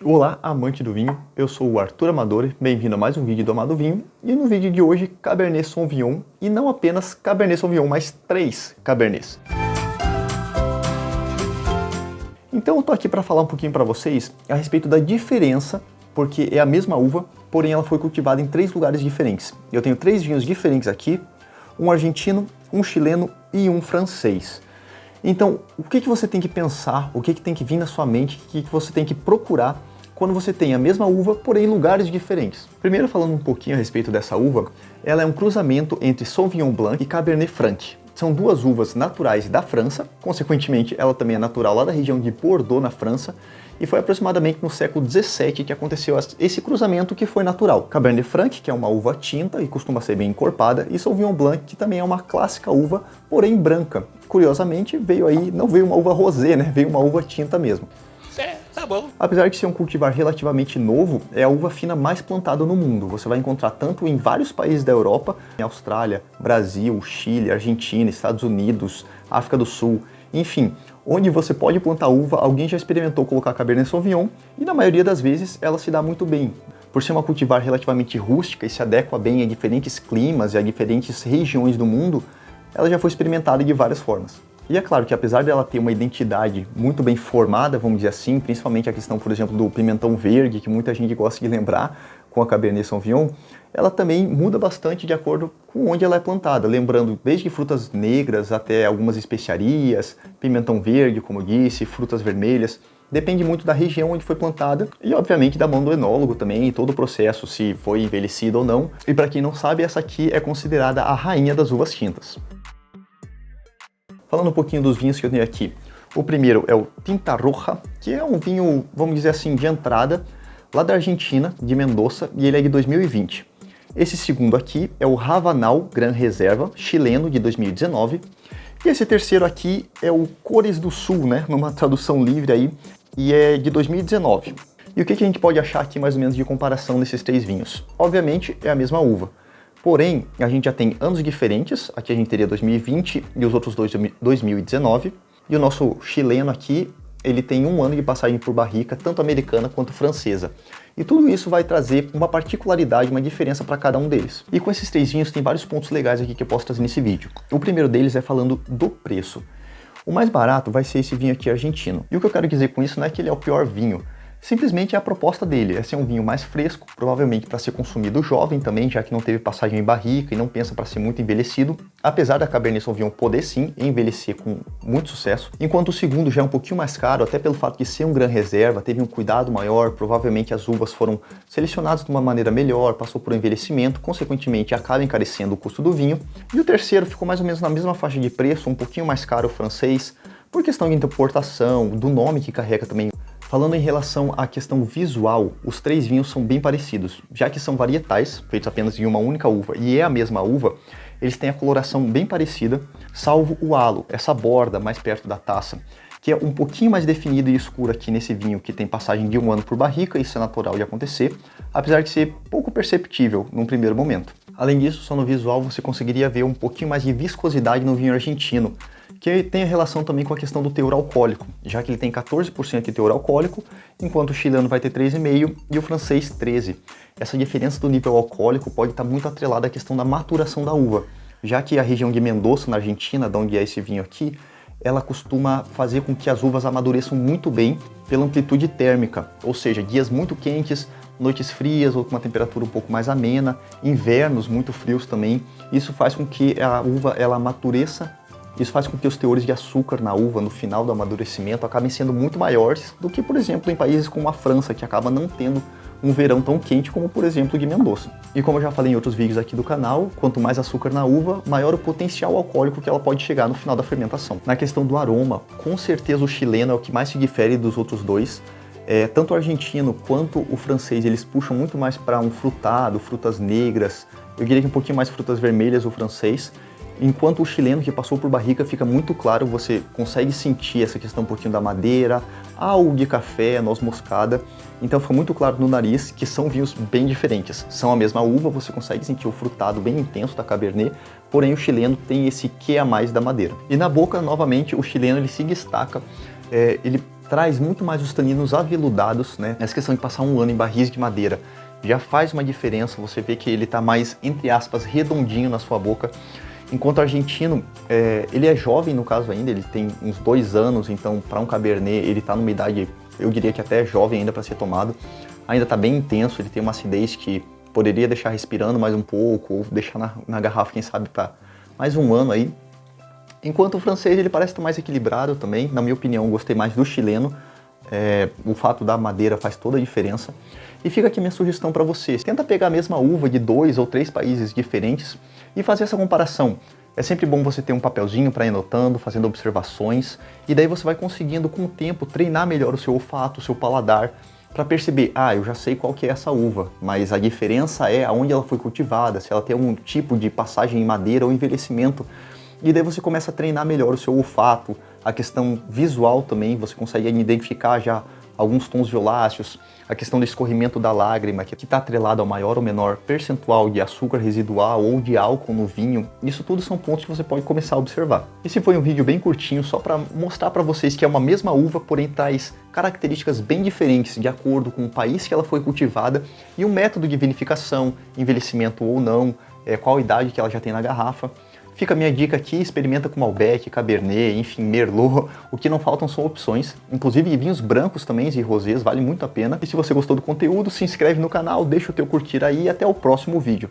Olá, amante do vinho, eu sou o Arthur Amador, bem-vindo a mais um vídeo do Amado Vinho. E no vídeo de hoje, Cabernet Sauvignon, e não apenas Cabernet Sauvignon, mas 3 Cabernets. Então eu tô aqui para falar um pouquinho para vocês a respeito da diferença, porque é a mesma uva, porém ela foi cultivada em 3 lugares diferentes. Eu tenho 3 vinhos diferentes aqui, um argentino, um chileno e um francês. Então, o que você tem que pensar, o que tem que vir na sua mente, o que você tem que procurar quando você tem a mesma uva, porém em lugares diferentes. Primeiro, falando um pouquinho a respeito dessa uva, ela é um cruzamento entre Sauvignon Blanc e Cabernet Franc. São 2 uvas naturais da França, consequentemente ela também é natural lá da região de Bordeaux, na França, e foi aproximadamente no século XVII que aconteceu esse cruzamento que foi natural. Cabernet Franc, que é uma uva tinta e costuma ser bem encorpada, e Sauvignon Blanc, que também é uma clássica uva, porém branca. Curiosamente, não veio uma uva rosé, né? Veio uma uva tinta mesmo. Tá bom. Apesar de ser um cultivar relativamente novo, é a uva fina mais plantada no mundo. Você vai encontrar tanto em vários países da Europa, Austrália, Brasil, Chile, Argentina, Estados Unidos, África do Sul, enfim, onde você pode plantar uva, alguém já experimentou colocar Cabernet Sauvignon e na maioria das vezes ela se dá muito bem. Por ser uma cultivar relativamente rústica e se adequa bem a diferentes climas e a diferentes regiões do mundo, ela já foi experimentada de várias formas. E é claro que apesar dela ter uma identidade muito bem formada, vamos dizer assim, principalmente a questão, por exemplo, do pimentão verde, que muita gente gosta de lembrar com a Cabernet Sauvignon, ela também muda bastante de acordo com onde ela é plantada, lembrando desde frutas negras até algumas especiarias, pimentão verde, como eu disse, frutas vermelhas. Depende muito da região onde foi plantada e, obviamente, da mão do enólogo também, e todo o processo, se foi envelhecido ou não. E para quem não sabe, essa aqui é considerada a rainha das uvas tintas. Falando um pouquinho dos vinhos que eu tenho aqui, o primeiro é o Tinta Roja, que é um vinho, vamos dizer assim, de entrada, lá da Argentina, de Mendoza, e ele é de 2020. Esse segundo aqui é o Ravanal Gran Reserva, chileno, de 2019. E esse terceiro aqui é o Cores do Sul, né, numa tradução livre aí, e é de 2019. E o que a gente pode achar aqui mais ou menos de comparação desses 3 vinhos? Obviamente é a mesma uva. Porém, a gente já tem anos diferentes, aqui a gente teria 2020 e os outros dois 2019, e o nosso chileno aqui, ele tem 1 ano de passagem por barrica, tanto americana quanto francesa. E tudo isso vai trazer uma particularidade, uma diferença para cada um deles. E com esses 3 vinhos tem vários pontos legais aqui que eu posso trazer nesse vídeo. O primeiro deles é falando do preço. O mais barato vai ser esse vinho aqui argentino. E o que eu quero dizer com isso não é que ele é o pior vinho, simplesmente é a proposta dele, é ser um vinho mais fresco, provavelmente para ser consumido jovem também, já que não teve passagem em barrica e não pensa para ser muito envelhecido, apesar da Cabernet Sauvignon poder sim envelhecer com muito sucesso, enquanto o segundo já é um pouquinho mais caro, até pelo fato de ser um Gran Reserva, teve um cuidado maior, provavelmente as uvas foram selecionadas de uma maneira melhor, passou por um envelhecimento, consequentemente acaba encarecendo o custo do vinho, e o terceiro ficou mais ou menos na mesma faixa de preço, um pouquinho mais caro o francês, por questão de importação, do nome que carrega também. Falando em relação à questão visual, os 3 vinhos são bem parecidos. Já que são varietais, feitos apenas de uma única uva, e é a mesma uva, eles têm a coloração bem parecida, salvo o halo, essa borda mais perto da taça, que é um pouquinho mais definida e escura aqui nesse vinho, que tem passagem de 1 ano por barrica, isso é natural de acontecer, apesar de ser pouco perceptível num primeiro momento. Além disso, só no visual você conseguiria ver um pouquinho mais de viscosidade no vinho argentino, que tem a relação também com a questão do teor alcoólico, já que ele tem 14% de teor alcoólico, enquanto o chileno vai ter 3,5% e o francês 13%. Essa diferença do nível alcoólico pode estar muito atrelada à questão da maturação da uva, já que a região de Mendoza, na Argentina, de onde é esse vinho aqui, ela costuma fazer com que as uvas amadureçam muito bem pela amplitude térmica, ou seja, dias muito quentes, noites frias ou com uma temperatura um pouco mais amena, invernos muito frios também. Isso faz com que a uva ela amadureça. Isso faz com que os teores de açúcar na uva no final do amadurecimento acabem sendo muito maiores do que, por exemplo, em países como a França, que acaba não tendo um verão tão quente como, por exemplo, de Mendoza. E como eu já falei em outros vídeos aqui do canal, quanto mais açúcar na uva, maior o potencial alcoólico que ela pode chegar no final da fermentação. Na questão do aroma, com certeza o chileno é o que mais se difere dos outros dois. Tanto o argentino quanto o francês, eles puxam muito mais para um frutado, frutas negras, eu diria que um pouquinho mais frutas vermelhas o francês, enquanto o chileno que passou por barrica fica muito claro, você consegue sentir essa questão um pouquinho da madeira, algo de café, noz moscada, então fica muito claro no nariz que são vinhos bem diferentes. São a mesma uva, você consegue sentir o frutado bem intenso da Cabernet, porém o chileno tem esse quê a mais da madeira. E na boca, novamente, o chileno ele se destaca, ele traz muito mais os taninos aveludados, né? Essa questão de passar um ano em barris de madeira já faz uma diferença, você vê que ele está mais, entre aspas, redondinho na sua boca. Enquanto o argentino, ele é jovem no caso ainda, ele tem uns 2 anos, então para um Cabernet ele está numa idade, eu diria que até jovem ainda para ser tomado. Ainda está bem intenso, ele tem uma acidez que poderia deixar respirando mais um pouco, ou deixar na garrafa, quem sabe, para mais um ano aí. Enquanto o francês ele parece estar mais equilibrado também, na minha opinião eu gostei mais do chileno. O fato da madeira faz toda a diferença. E fica aqui minha sugestão para você. Tenta pegar a mesma uva de 2 ou 3 países diferentes e fazer essa comparação. É sempre bom você ter um papelzinho para ir anotando, fazendo observações, e daí você vai conseguindo com o tempo treinar melhor o seu olfato, o seu paladar, para perceber, eu já sei qual que é essa uva, mas a diferença é aonde ela foi cultivada, se ela tem algum tipo de passagem em madeira ou envelhecimento. E daí você começa a treinar melhor o seu olfato, a questão visual também, você consegue identificar já alguns tons violáceos, a questão do escorrimento da lágrima, que está atrelado ao maior ou menor percentual de açúcar residual ou de álcool no vinho. Isso tudo são pontos que você pode começar a observar. Esse foi um vídeo bem curtinho, só para mostrar para vocês que é uma mesma uva, porém traz características bem diferentes de acordo com o país que ela foi cultivada e o método de vinificação, envelhecimento ou não, qual a idade que ela já tem na garrafa. Fica a minha dica aqui, experimenta com Malbec, Cabernet, enfim, Merlot. O que não faltam são opções, inclusive vinhos brancos também e rosés, vale muito a pena. E se você gostou do conteúdo, se inscreve no canal, deixa o teu curtir aí e até o próximo vídeo.